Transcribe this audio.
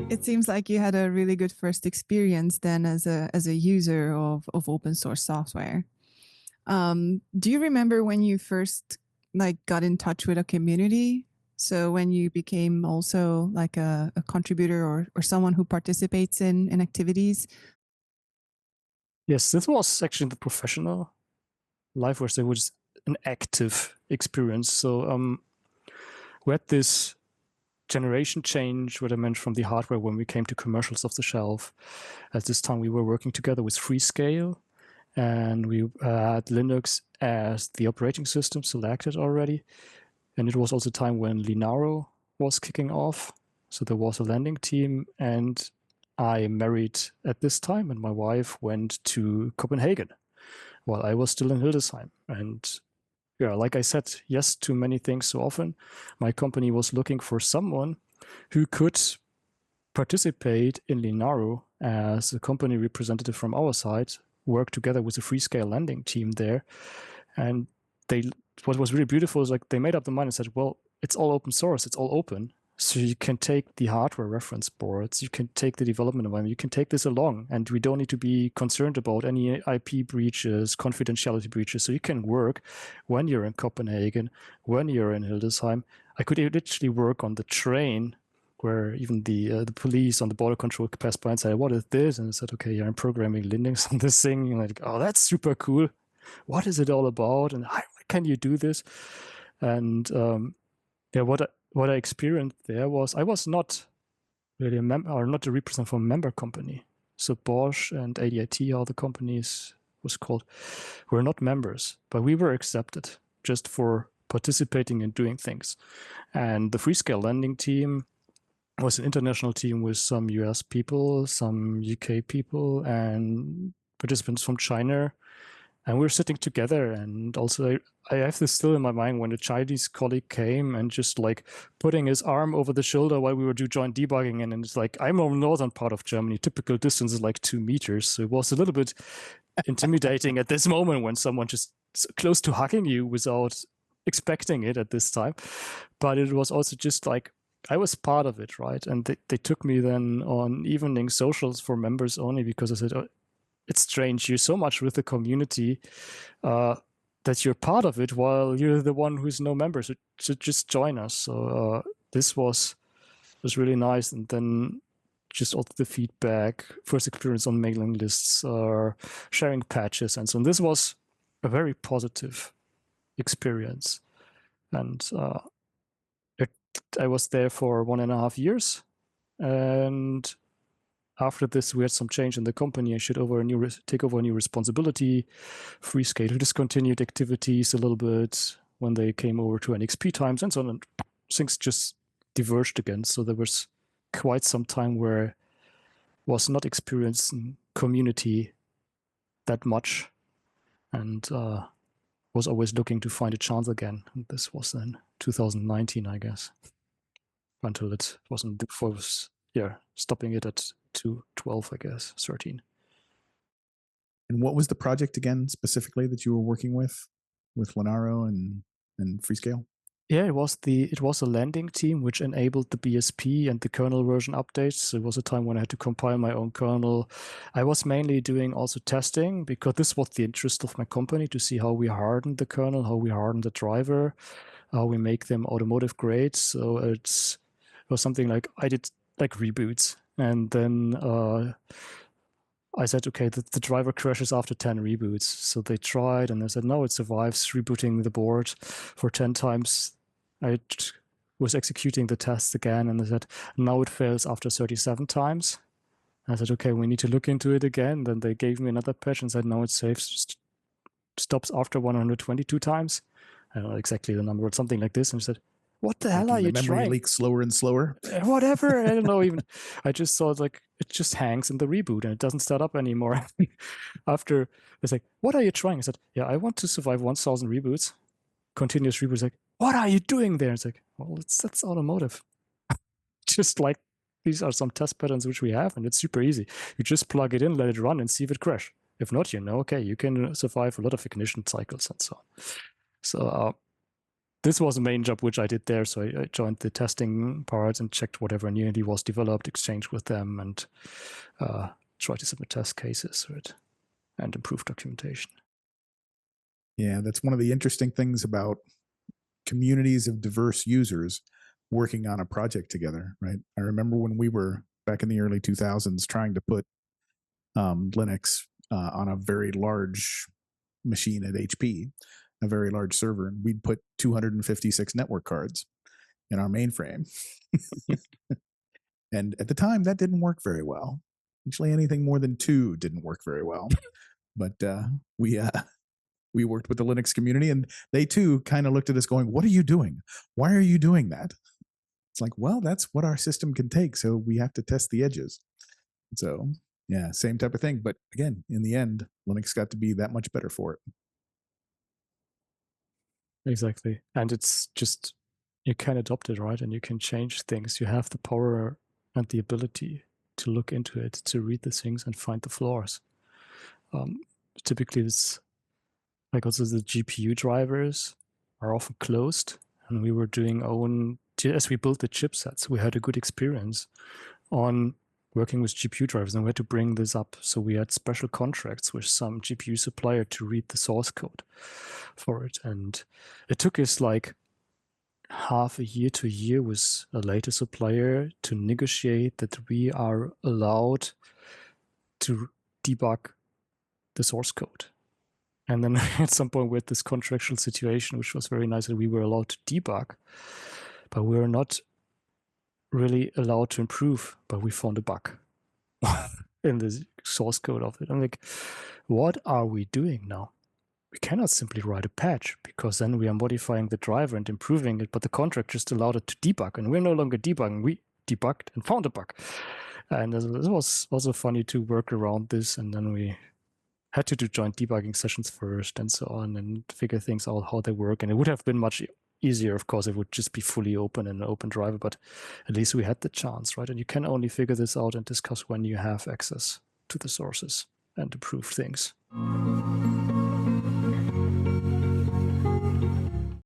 It seems like you had a really good first experience then as a user of open source software. Do you remember when you first like got in touch with a community? So when you became also like a contributor or someone who participates in activities? Yes, this was actually the professional life where there was an active experience. So we had this generation change, what I meant from the hardware when we came to commercials off the shelf. At this time, we were working together with Freescale, and we had Linux as the operating system selected already. And it was also a time when Linaro was kicking off. So there was a landing team, and I married at this time, and my wife went to Copenhagen while I was still in Hildesheim. And yeah, like I said, yes to many things so often. My company was looking for someone who could participate in Linaro as a company representative from our side, work together with the Freescale landing team there. And what was really beautiful is like they made up the mind and said, well, it's all open source, it's all open. So you can take the hardware reference boards, you can take the development environment, you can take this along, and we don't need to be concerned about any IP breaches, confidentiality breaches. So you can work when you're in Copenhagen, when you're in Hildesheim. I could literally work on the train where even the police on the border control could pass by and say, what is this? And I said, okay, yeah, I'm programming Linux on this thing. And like, oh, that's super cool. What is it all about? And how can you do this? And yeah, what I experienced there was I was not really a member or not a representative from a member company. So Bosch and ADIT, all the companies was called, were not members, but we were accepted just for participating and doing things. And the Freescale landing team was an international team with some US people, some UK people, and participants from China. And we were sitting together, and also I have this still in my mind when a Chinese colleague came and just like putting his arm over the shoulder while we were doing joint debugging, and it's like, I'm on the northern part of Germany, typical distance is like 2 meters. So it was a little bit intimidating at this moment when someone just close to hugging you without expecting it at this time. But it was also just like, I was part of it, right? And they took me then on evening socials for members only because I said, oh, it's strange. You're so much with the community that you're part of it while you're the one who's no member. So just join us. So this was really nice. And then just all the feedback, first experience on mailing lists, sharing patches, and so on. This was a very positive experience. And I was there for 1.5 years. And after this, we had some change in the company. I should take over a new responsibility. Freescale discontinued activities a little bit when they came over to NXP times and so on. And things just diverged again. So there was quite some time where I was not experiencing community that much, and was always looking to find a chance again. And this was then 2019, I guess, until it wasn't before. Stopping it at 212, I guess, 13. And what was the project again specifically that you were working with Linaro and Freescale? Yeah, it was a landing team which enabled the BSP and the kernel version updates. So it was a time when I had to compile my own kernel. I was mainly doing also testing because this was the interest of my company, to see how we harden the kernel, how we harden the driver, how we make them automotive grade. So it was something like I did like reboots, and then I said, okay, the driver crashes after 10 reboots. So they tried, and they said, no, it survives rebooting the board for 10 times. I was executing the tests again, and they said, now it fails after 37 times. And I said, okay, we need to look into it again. Then they gave me another patch and said, no, it stops after 122 times. I don't know exactly the number, but something like this. And I said, what the hell are you trying? The memory leaks slower and slower. Whatever, I don't know even. I just saw it like, it just hangs in the reboot and it doesn't start up anymore. After, it's like, what are you trying? I said, yeah, I want to survive 1,000 reboots. Continuous reboots, like, what are you doing there? It's like, well, that's automotive. Just like, these are some test patterns which we have, and it's super easy. You just plug it in, let it run, and see if it crashes. If not, okay, you can survive a lot of ignition cycles and so on. So this was the main job which I did there. So I joined the testing parts and checked whatever newly was developed, exchanged with them, and tried to submit test cases and improve documentation. Yeah, that's one of the interesting things about communities of diverse users working on a project together, right? I remember when we were back in the early 2000s trying to put Linux on a very large machine at HP, a very large server, and we'd put 256 network cards in our mainframe. And at the time, that didn't work very well. Actually, anything more than 2 didn't work very well. But we worked with the Linux community, and they too kind of looked at us going, "What are you doing? Why are you doing that?" It's like, well, that's what our system can take, so we have to test the edges. So yeah, same type of thing. But again, in the end, Linux got to be that much better for it. Exactly. And it's just, you can adopt it, right? And you can change things. You have the power and the ability to look into it, to read the things and find the flaws. Typically, it's like also the GPU drivers are often closed. And we were doing as we built the chipsets, we had a good experience on working with GPU drivers, and we had to bring this up. So we had special contracts with some GPU supplier to read the source code for it. And it took us like half a year to a year with a later supplier to negotiate that we are allowed to debug the source code. And then at some point we had this contractual situation, which was very nice, that we were allowed to debug, but we were not really allowed to improve, but we found a bug in the source code of it. I'm like, what are we doing now? We cannot simply write a patch, because then we are modifying the driver and improving it, but the contract just allowed it to debug, and we're no longer debugging. We debugged and found a bug. And it was also funny to work around this, and then we had to do joint debugging sessions first and so on, and figure things out, how they work. And it would have been much easier, of course, it would just be fully open and an open driver, but at least we had the chance, right? And you can only figure this out and discuss when you have access to the sources and improve things.